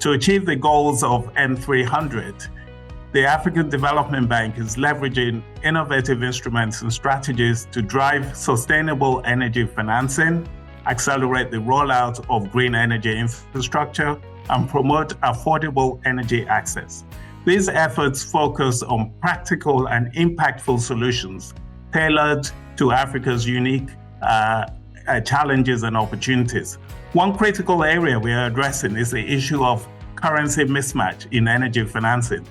To achieve the goals of M300, the African Development Bank is leveraging innovative instruments and strategies to drive sustainable energy financing, accelerate the rollout of green energy infrastructure, and promote affordable energy access. These efforts focus on practical and impactful solutions tailored to Africa's unique challenges and opportunities. One critical area we are addressing is the issue of currency mismatch in energy financing.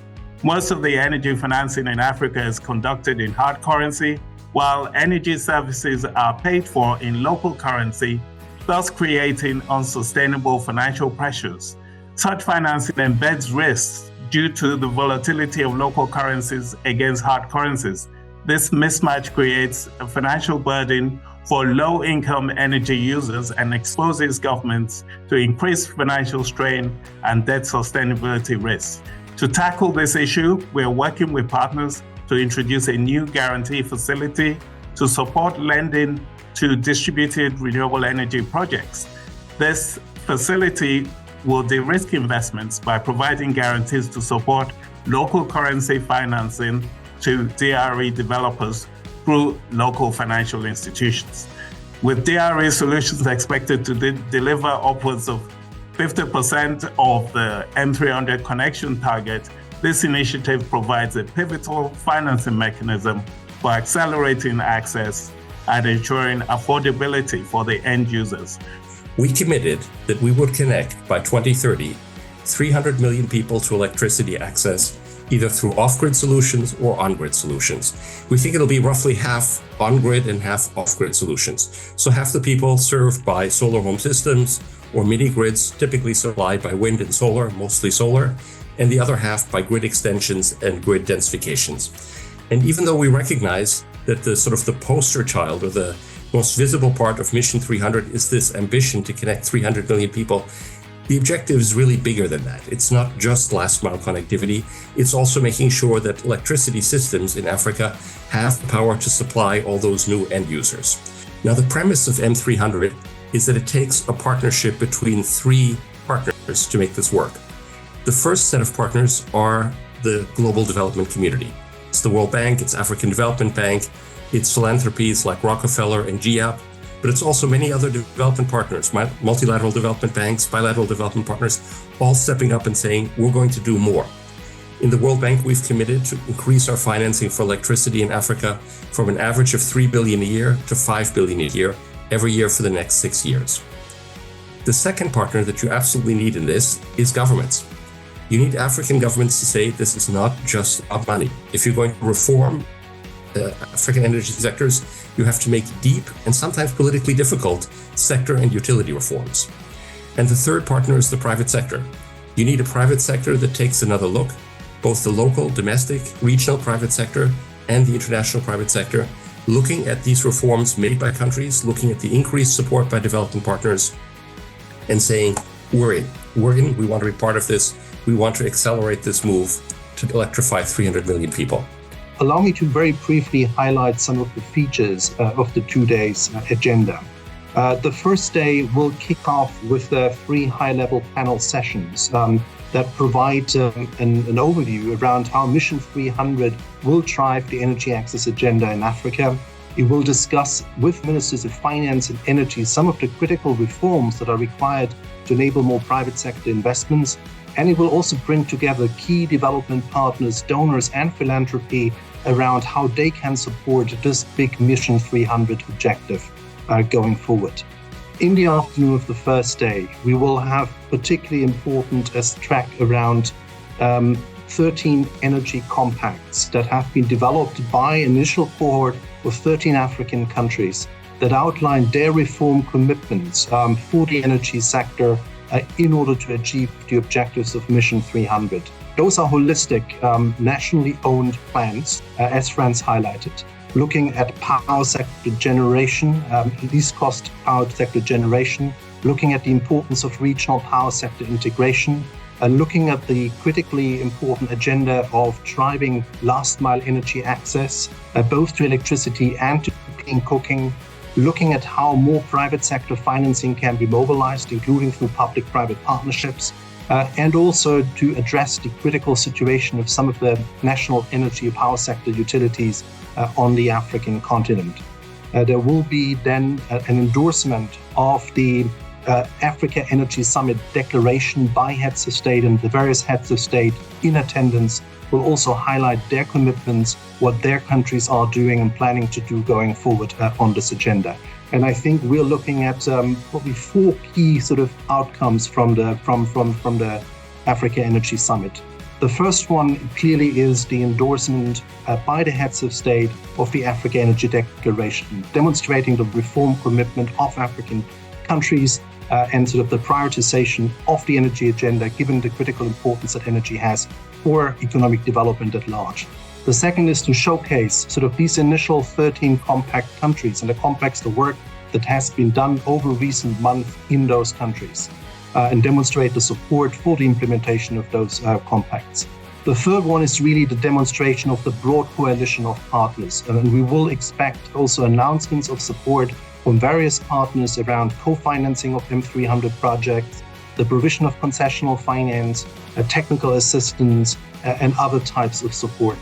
Most of the energy financing in Africa is conducted in hard currency, while energy services are paid for in local currency, thus creating unsustainable financial pressures. Such financing embeds risks due to the volatility of local currencies against hard currencies. This mismatch creates a financial burden for low-income energy users and exposes governments to increased financial strain and debt sustainability risks. To tackle this issue, we are working with partners to introduce a new guarantee facility to support lending to distributed renewable energy projects. This facility will de-risk investments by providing guarantees to support local currency financing to DRE developers through local financial institutions. With DRE solutions expected to deliver upwards of 50% of the M300 connection target, this initiative provides a pivotal financing mechanism for accelerating access and ensuring affordability for the end users. We committed that we would connect by 2030 300 million people to electricity access, either through off-grid solutions or on-grid solutions. We think it'll be roughly half on-grid and half off-grid solutions. So half the people served by solar home systems or mini-grids, typically supplied by wind and solar, mostly solar, and the other half by grid extensions and grid densifications. And even though we recognize that the poster child or the most visible part of Mission 300 is this ambition to connect 300 million people, the objective is really bigger than that. It's not just last mile connectivity, it's also making sure that electricity systems in Africa have the power to supply all those new end users. Now, the premise of M300 is that it takes a partnership between three partners to make this work. The first set of partners are the global development community. It's the World Bank, it's African Development Bank, it's philanthropies like Rockefeller and GIAP, but it's also many other development partners, multilateral development banks, bilateral development partners, all stepping up and saying, we're going to do more. In the World Bank, we've committed to increase our financing for electricity in Africa from an average of 3 billion a year to 5 billion a year, every year for the next 6 years. The second partner that you absolutely need in this is governments. You need African governments to say this is not just about money. If you're going to reform African energy sectors, you have to make deep and sometimes politically difficult sector and utility reforms. And the third partner is the private sector. You need a private sector that takes another look, both the local, domestic, regional private sector and the international private sector, looking at these reforms made by countries, looking at the increased support by developing partners and saying, we're in, we want to be part of this, we want to accelerate this move to electrify 300 million people. Allow me to very briefly highlight some of the features of the 2 days agenda. The first day will kick off with 3 high-level panel sessions that provide an overview around how Mission 300 will drive the energy access agenda in Africa. It will discuss with ministers of finance and energy some of the critical reforms that are required to enable more private sector investments. And it will also bring together key development partners, donors, and philanthropy around how they can support this big Mission 300 objective going forward. In the afternoon of the first day, we will have particularly important as track around 13 energy compacts that have been developed by an initial cohort of 13 African countries that outline their reform commitments for the energy sector in order to achieve the objectives of Mission 300. Those are holistic, nationally owned plans, as Franz highlighted, looking at power sector generation, least cost power sector generation, looking at the importance of regional power sector integration, and looking at the critically important agenda of driving last mile energy access, both to electricity and to clean cooking, looking at how more private sector financing can be mobilized, including through public-private partnerships, and also to address the critical situation of some of the national energy power sector utilities on the African continent. There will be then an endorsement of the Africa Energy Summit declaration by heads of state, and the various heads of state in attendance will also highlight their commitments, what their countries are doing and planning to do going forward on this agenda. And I think we're looking at probably 4 key sort of outcomes from the Africa Energy Summit. The first one clearly is the endorsement by the heads of state of the Africa Energy Declaration, demonstrating the reform commitment of African countries and sort of the prioritization of the energy agenda, given the critical importance that energy has for economic development at large. The second is to showcase sort of these initial 13 compact countries and the complex the work that has been done over recent months in those countries, and demonstrate the support for the implementation of those compacts. The third one is really the demonstration of the broad coalition of partners, and we will expect also announcements of support from various partners around co-financing of M300 projects, the provision of concessional finance, technical assistance, and other types of support.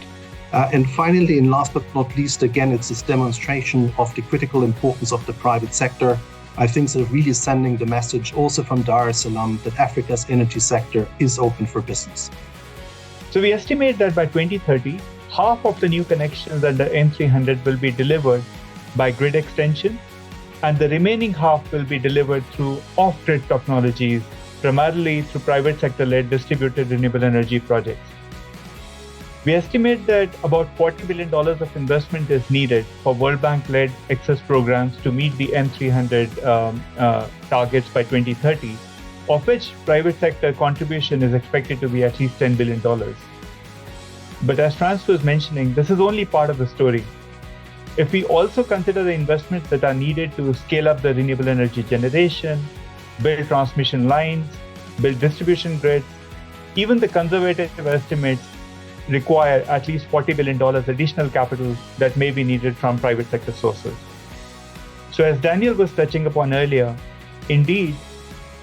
And finally, and last but not least, again, it's this demonstration of the critical importance of the private sector. I think sort of really sending the message also from Dar es Salam that Africa's energy sector is open for business. So we estimate that by 2030, half of the new connections under M300 will be delivered by grid extension, and the remaining half will be delivered through off-grid technologies, primarily through private sector-led distributed renewable energy projects. We estimate that about $40 billion of investment is needed for World Bank-led access programs to meet the M300 targets by 2030, of which private sector contribution is expected to be at least $10 billion. But as Frans was mentioning, this is only part of the story. If we also consider the investments that are needed to scale up the renewable energy generation, build transmission lines, build distribution grids, even the conservative estimates require at least $40 billion additional capital that may be needed from private sector sources. So as Daniel was touching upon earlier, indeed,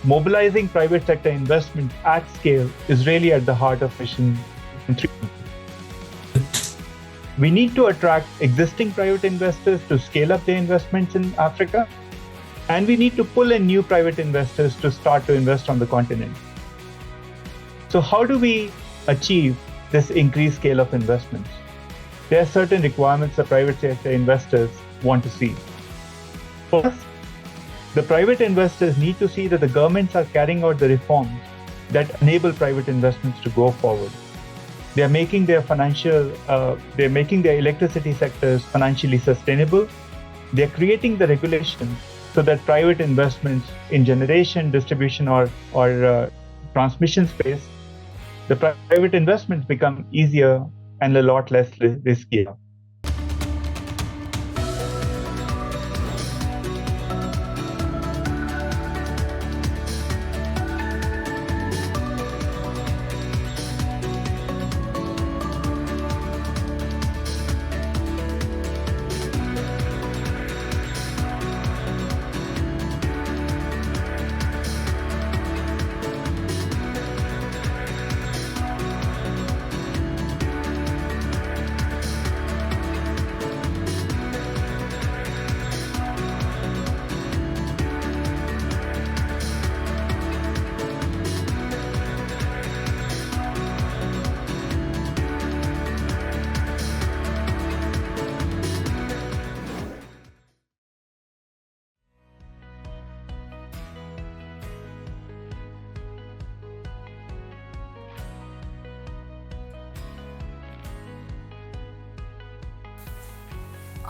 mobilizing private sector investment at scale is really at the heart of Mission 3. We need to attract existing private investors to scale up their investments in Africa, and we need to pull in new private investors to start to invest on the continent. So how do we achieve this increased scale of investments? There are certain requirements that private sector investors want to see. First, the private investors need to see that the governments are carrying out the reforms that enable private investments to go forward. They're making their electricity sectors financially sustainable. They're creating the regulations so that private investments in generation, distribution, or transmission space, the private investments become easier and a lot less riskier.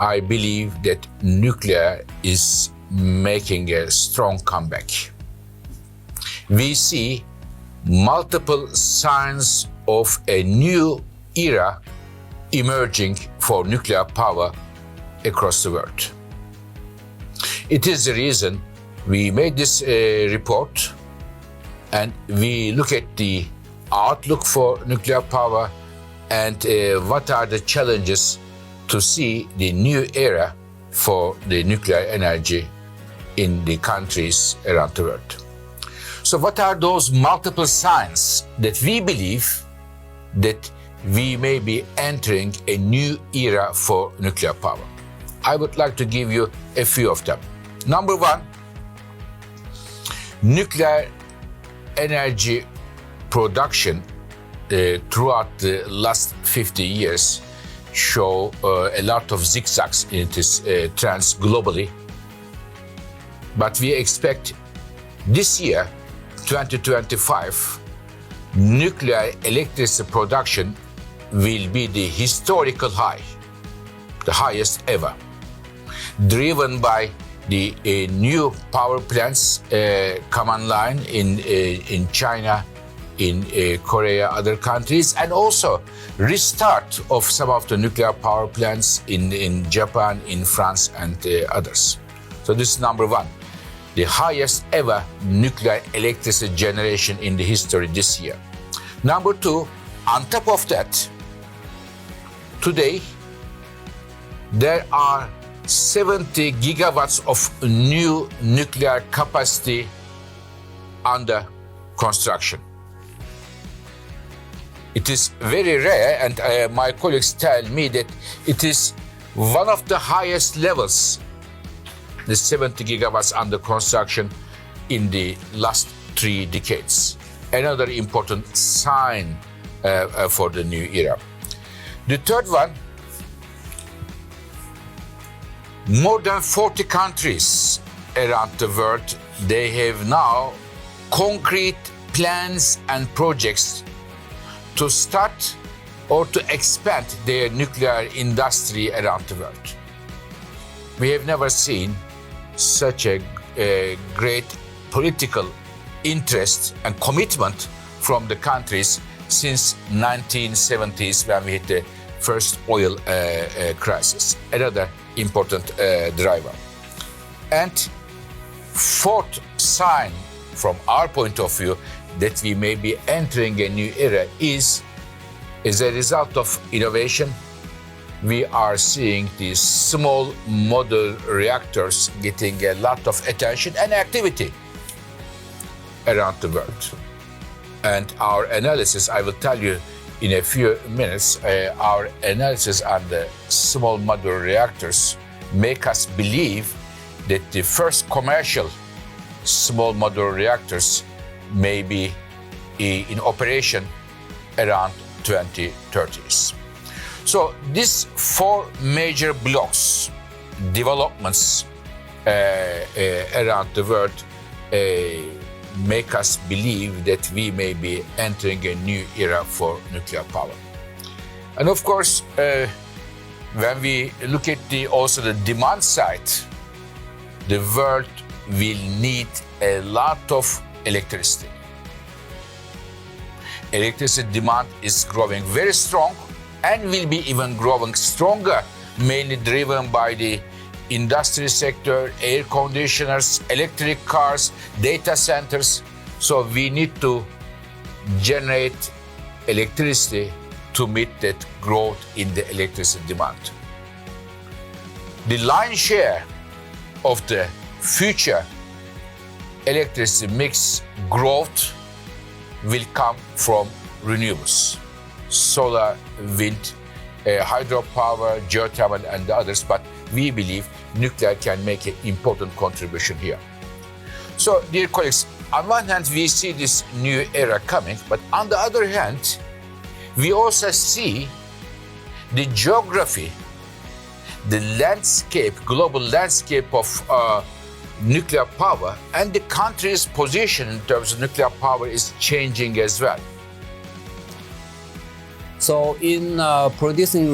I believe that nuclear is making a strong comeback. We see multiple signs of a new era emerging for nuclear power across the world. It is the reason we made this report, and we look at the outlook for nuclear power and what are the challenges to see the new era for the nuclear energy in the countries around the world. So what are those multiple signs that we believe that we may be entering a new era for nuclear power? I would like to give you a few of them. Number one, nuclear energy production throughout the last 50 years show a lot of zigzags in this trends globally. But we expect this year, 2025, nuclear electricity production will be the historical high, the highest ever, driven by the new power plants come online in China, in Korea, other countries, and also restart of some of the nuclear power plants in Japan, in France, and others. So this is number one, the highest ever nuclear electricity generation in the history this year. Number two, on top of that, today there are 70 gigawatts of new nuclear capacity under construction. It is very rare, and my colleagues tell me that it is one of the highest levels, the 70 gigawatts under construction in the last 3 decades. Another important sign for the new era. The third one, more than 40 countries around the world, they have now concrete plans and projects to start or to expand their nuclear industry around the world. We have never seen such a great political interest and commitment from the countries since 1970s, when we hit the first oil crisis. Another important driver. And fourth sign from our point of view that we may be entering a new era is, as a result of innovation, we are seeing these small modular reactors getting a lot of attention and activity around the world. And our analysis, I will tell you in a few minutes, our analysis on the small modular reactors make us believe that the first commercial small modular reactors may be in operation around 2030s. So these 4 major blocks, developments around the world, make us believe that we may be entering a new era for nuclear power. And of course, when we look at also the demand side, the world will need a lot of electricity. Electricity demand is growing very strong and will be even growing stronger, mainly driven by the industry sector, air conditioners, electric cars, data centers. So we need to generate electricity to meet that growth in the electricity demand. The lion's share of the future electricity mix growth will come from renewables, solar, wind, hydropower, geothermal, and the others, but we believe nuclear can make an important contribution here. So, dear colleagues, on one hand, we see this new era coming, but on the other hand, we also see the geography, the landscape, global landscape of nuclear power, and the country's position in terms of nuclear power is changing as well. So in producing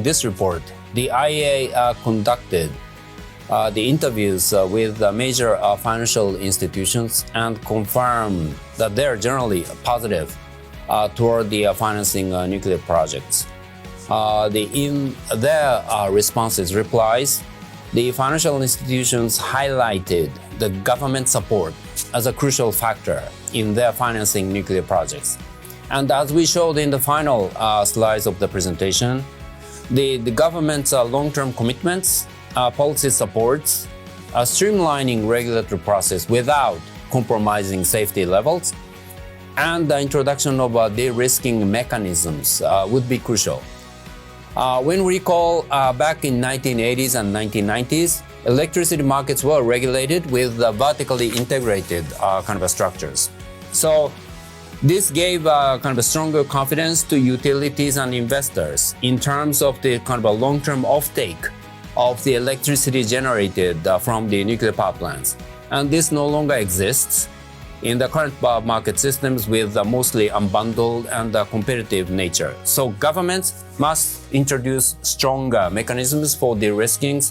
this report, the IAEA conducted the interviews with major financial institutions and confirmed that they're generally positive toward the financing nuclear projects. In their replies, the financial institutions highlighted the government support as a crucial factor in their financing nuclear projects. And as we showed in the final slides of the presentation, the government's long-term commitments, policy supports, streamlining regulatory process without compromising safety levels, and the introduction of de-risking mechanisms would be crucial. When we recall back in 1980s and 1990s, electricity markets were regulated with vertically integrated kind of structures. So this gave kind of a stronger confidence to utilities and investors in terms of the kind of a long-term offtake of the electricity generated from the nuclear power plants. And this no longer exists in the current market systems with mostly unbundled and competitive nature. So governments must introduce stronger mechanisms for de-risking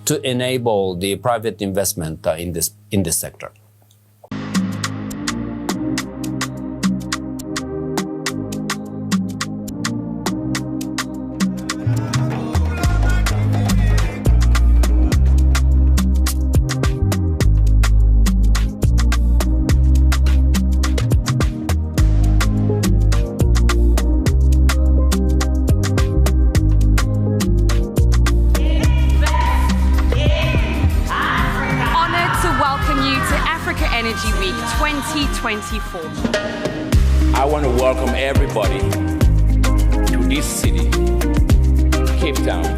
to enable the private investment in this sector. Energy Week 2024. I want to welcome everybody to this city, Cape Town,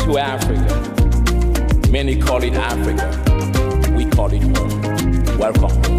to Africa. Many call it Africa. We call it home. Welcome home.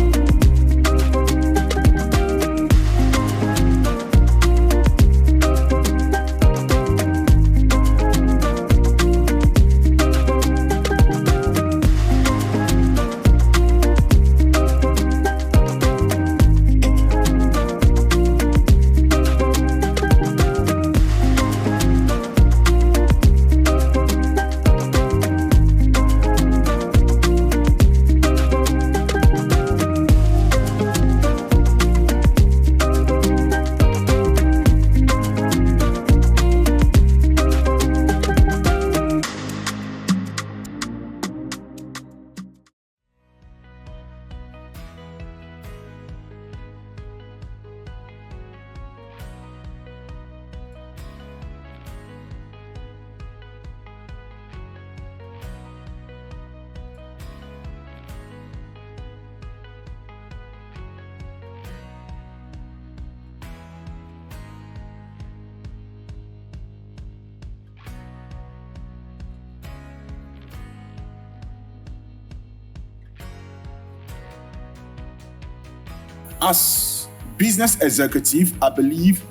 As business executive, I believe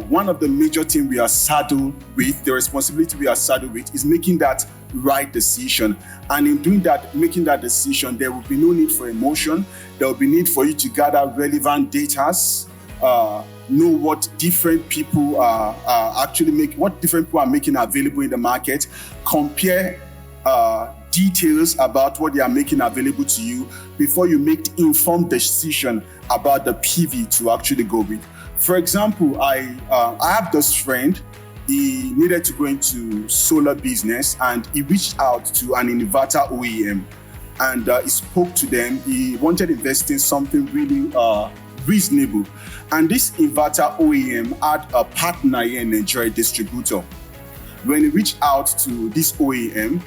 one of the major things we are saddled with, the responsibility we are saddled with, is making that right decision. And in doing that, making that decision, there will be no need for emotion. There will be need for you to gather relevant data, know what different people are what different people are making available in the market, compare details about what they are making available to you before you make the informed decision about the PV to actually go with. For example, I have this friend. He needed to go into solar business and he reached out to an inverter OEM and he spoke to them. He wanted to invest in something really reasonable. And this inverter OEM had a partner here in Nigeria, distributor. When he reached out to this OEM,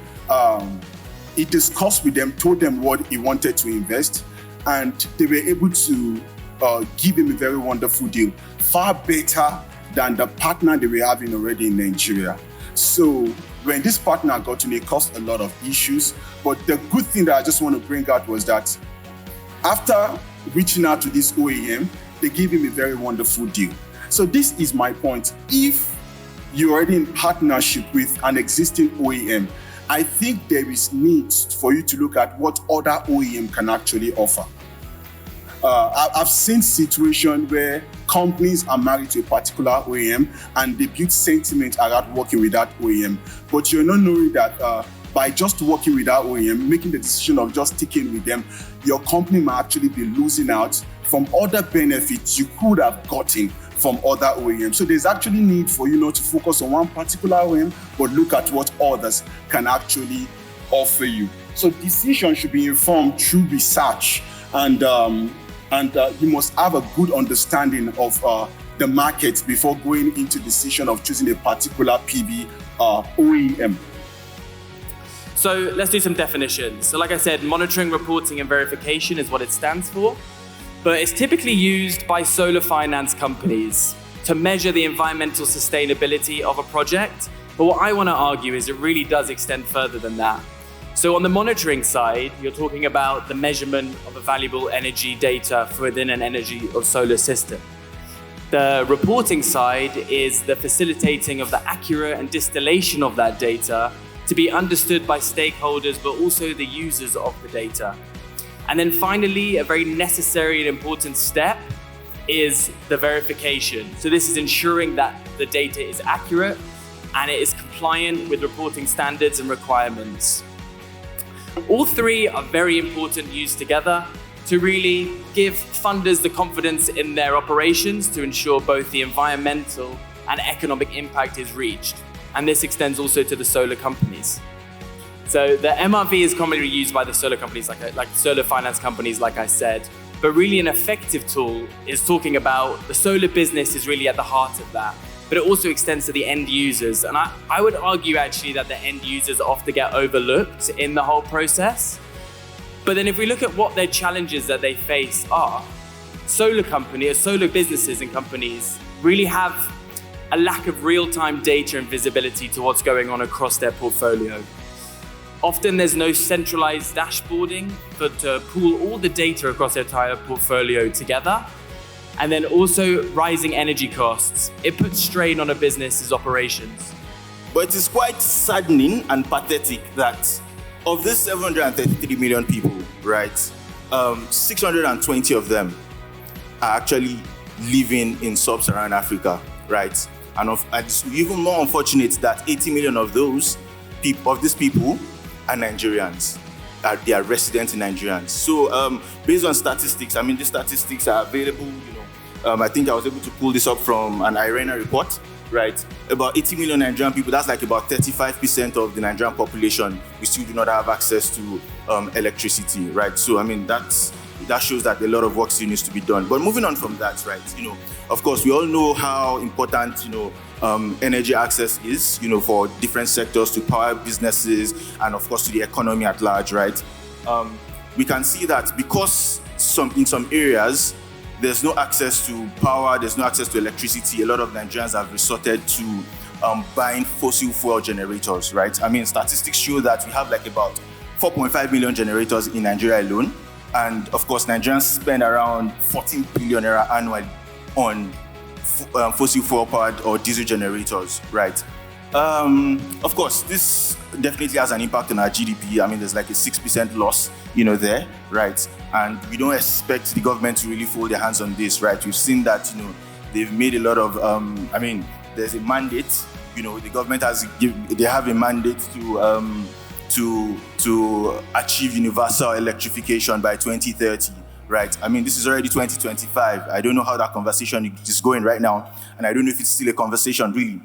he discussed with them, told them what he wanted to invest, and they were able to give him a very wonderful deal, far better than the partner they were having already in Nigeria. So when this partner got in, it caused a lot of issues. But the good thing that I just want to bring out was that after reaching out to this OEM, they gave him a very wonderful deal. So this is my point. If you're already in partnership with an existing OEM, I think there is need for you to look at what other OEM can actually offer. I've seen situations where companies are married to a particular OEM and they build sentiment around working with that OEM. But you're not knowing that by just working with that OEM, making the decision of just sticking with them, your company might actually be losing out from other benefits you could have gotten from other OEMs. So there's actually need for you not to focus on one particular OEM, but look at what others can actually offer you. So decision should be informed through research, and you must have a good understanding of the market before going into decision of choosing a particular PV OEM. So let's do some definitions. So like I said, monitoring, reporting, and verification is what it stands for. But it's typically used by solar finance companies to measure the environmental sustainability of a project. But what I want to argue is it really does extend further than that. So on the monitoring side, you're talking about the measurement of a valuable energy data within an energy or solar system. The reporting side is the facilitating of the accurate and distillation of that data to be understood by stakeholders, but also the users of the data. And then finally, a very necessary and important step is the verification. So this is ensuring that the data is accurate and it is compliant with reporting standards and requirements. All three are very important used together to really give funders the confidence in their operations to ensure both the environmental and economic impact is reached. And this extends also to the solar companies. So the MRV is commonly used by the solar companies, like solar finance companies, like I said. But really an effective tool is talking about the solar business is really at the heart of that. But it also extends to the end users. And I would argue actually that the end users often get overlooked in the whole process. But then if we look at what their challenges that they face are, solar businesses and companies really have a lack of real-time data and visibility to what's going on across their portfolio. Often there's no centralized dashboarding to pool all the data across their entire portfolio together. And then also rising energy costs. It puts strain on a business's operations. But it is quite saddening and pathetic that of these 733 million people, right, 620 of them are actually living in sub-Saharan Africa, right? And it's even more unfortunate that 80 million of these people are Nigerians. They are resident Nigerians. So based on statistics, I mean, these statistics are available, I think I was able to pull this up from an IRENA report, right? About 80 million Nigerian people, that's like about 35% of the Nigerian population. We still do not have access to electricity, right? So, I mean, that shows that a lot of work still needs to be done. But moving on from that, right, of course, we all know how important, energy access is, for different sectors to power businesses and, of course, to the economy at large, right? We can see that because in some areas, there's no access to power, there's no access to electricity. A lot of Nigerians have resorted to buying fossil fuel generators, right? I mean, statistics show that we have like about 4.5 million generators in Nigeria alone. And of course, Nigerians spend around 14 billion naira annually on fossil fuel powered or diesel generators, right? Of course, this definitely has an impact on our GDP. I mean, there's like a 6% loss, there, right? And we don't expect the government to really fold their hands on this, right? We've seen that, they've made a lot of, there's a mandate, the government they have a mandate to achieve universal electrification by 2030, right? I mean, this is already 2025. I don't know how that conversation is going right now, and I don't know if it's still a conversation really.